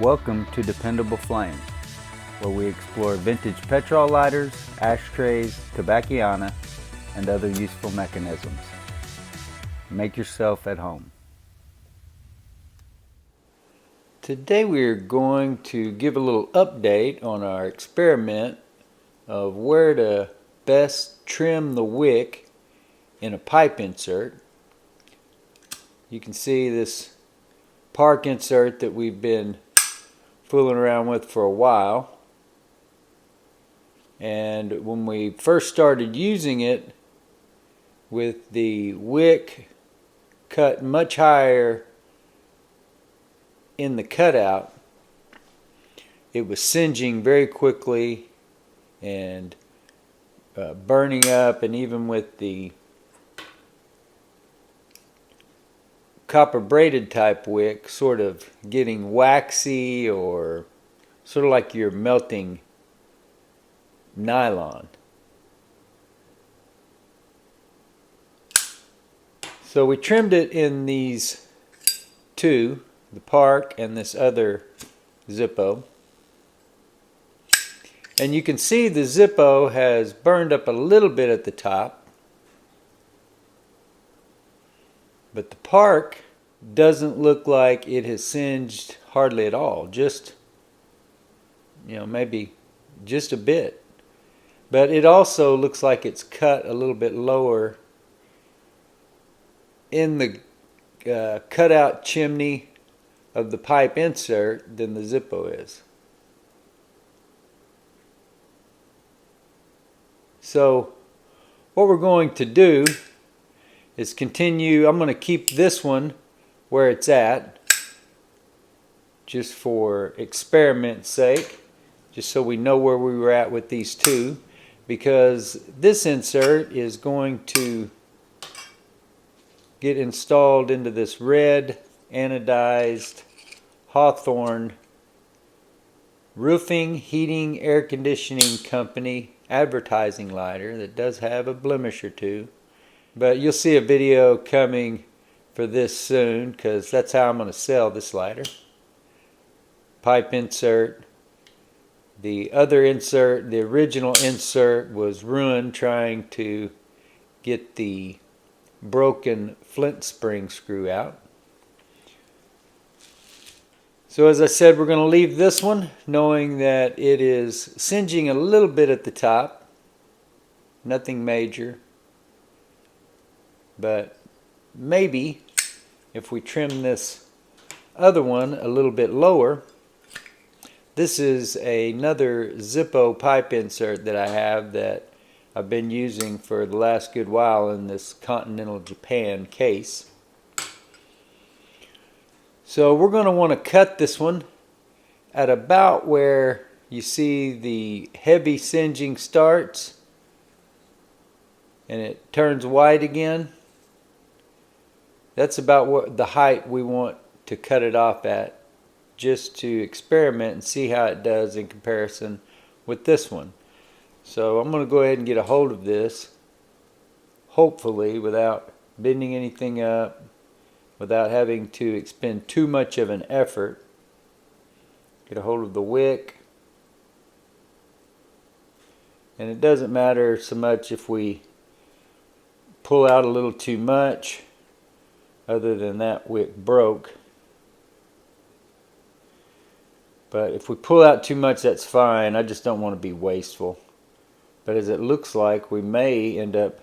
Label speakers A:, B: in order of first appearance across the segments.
A: Welcome to Dependable Flame, where we explore vintage petrol lighters, ashtrays, tobacconiana, and other useful mechanisms. Make yourself at home. Today we are going to give a little update on our experiment of where to best trim the wick in a pipe insert. You can see this park insert that we've been fooling around with for a while, and when we first started using it with the wick cut much higher in the cutout, it was singeing very quickly and burning up, and even with the copper braided type wick sort of getting waxy, or sort of like you're melting nylon. So we trimmed it in these two, the Park and this other Zippo. And you can see the Zippo has burned up a little bit at the top, but the Park doesn't look like it has singed hardly at all. Just, maybe just a bit. But it also looks like it's cut a little bit lower in the cutout chimney of the pipe insert than the Zippo is. So what we're going to do is continue. I'm going to keep this one where it's at, just for experiment's sake, just so we know where we were at with these two, because this insert is going to get installed into this red anodized Hawthorne roofing, heating, air conditioning company advertising lighter that does have a blemish or two. But you'll see a video coming for this soon, because that's how I'm going to sell this lighter. Pipe insert. The other insert, the original insert, was ruined trying to get the broken flint spring screw out. So as I said, we're going to leave this one knowing that it is singeing a little bit at the top. Nothing major. But maybe if we trim this other one a little bit lower. This is another Zippo pipe insert that I have that I've been using for the last good while in this Continental Japan case. So we're going to want to cut this one at about where you see the heavy singeing starts and it turns white again. That's about what the height we want to cut it off at, just to experiment and see how it does in comparison with this one. So I'm going to go ahead and get a hold of this, hopefully without bending anything up, without having to expend too much of an effort. Get a hold of the wick. And it doesn't matter so much if we pull out a little too much, other than that wick broke. But if we pull out too much, that's fine. I just don't want to be wasteful. But as it looks like, we may end up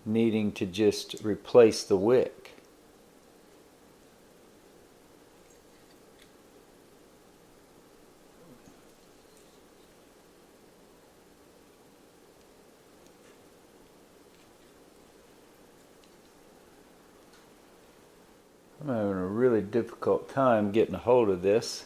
A: needing to just replace the wick. I'm having a really difficult time getting a hold of this.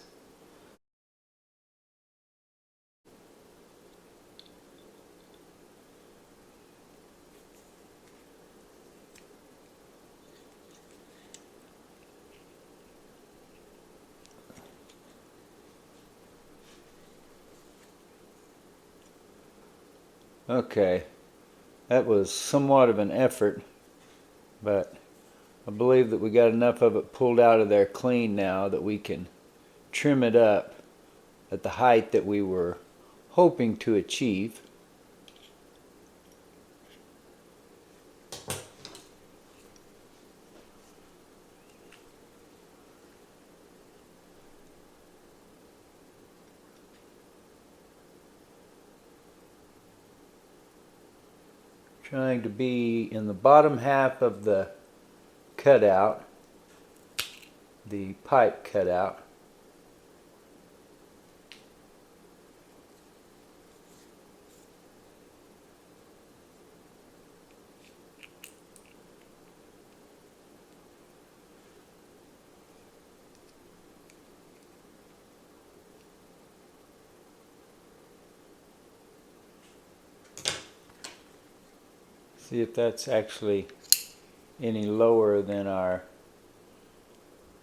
A: Okay, that was somewhat of an effort, but I believe that we got enough of it pulled out of there clean now that we can trim it up at the height that we were hoping to achieve. Trying to be in the bottom half of the cutout, the pipe cutout. See if that's actually any lower than our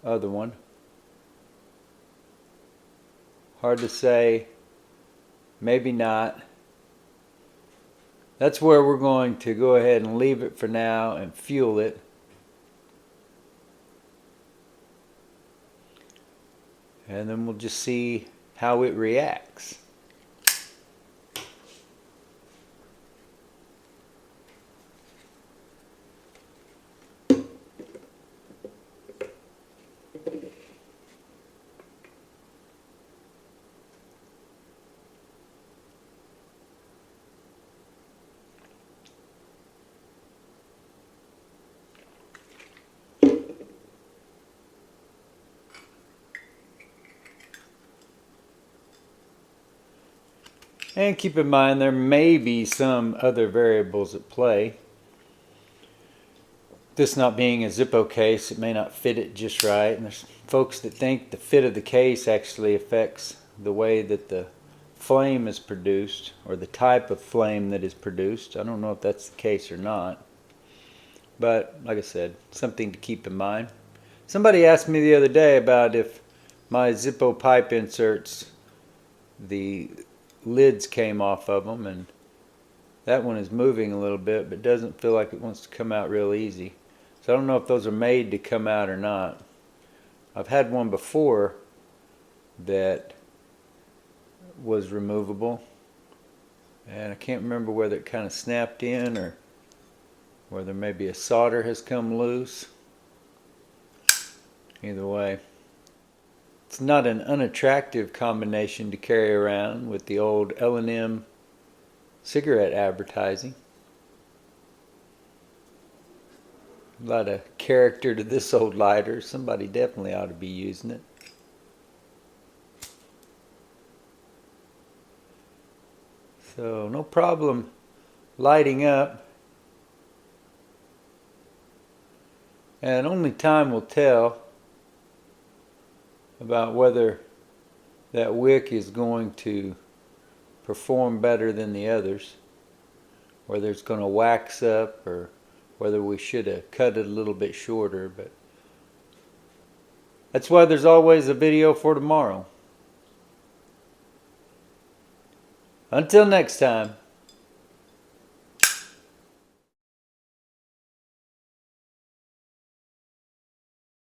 A: other one. Hard to say. Maybe not. That's where we're going to go ahead and leave it for now and fuel it. And then we'll just see how it reacts. And keep in mind there may be some other variables at play. This not being a Zippo case, it may not fit it just right. And there's folks that think the fit of the case actually affects the way that the flame is produced, or the type of flame that is produced. I don't know if that's the case or not. But like I said, something to keep in mind. Somebody asked me the other day about if my Zippo pipe inserts, the lids came off of them, and that one is moving a little bit but doesn't feel like it wants to come out real easy. So I don't know if those are made to come out or not. I've had one before that was removable, and I can't remember whether it kind of snapped in or whether maybe a solder has come loose. Either way, it's not an unattractive combination to carry around with the old L&M cigarette advertising. A lot of character to this old lighter. Somebody definitely ought to be using it. So no problem lighting up. And only time will tell about whether that wick is going to perform better than the others, whether it's going to wax up, or whether we should have cut it a little bit shorter. But that's why there's always a video for tomorrow. Until next time.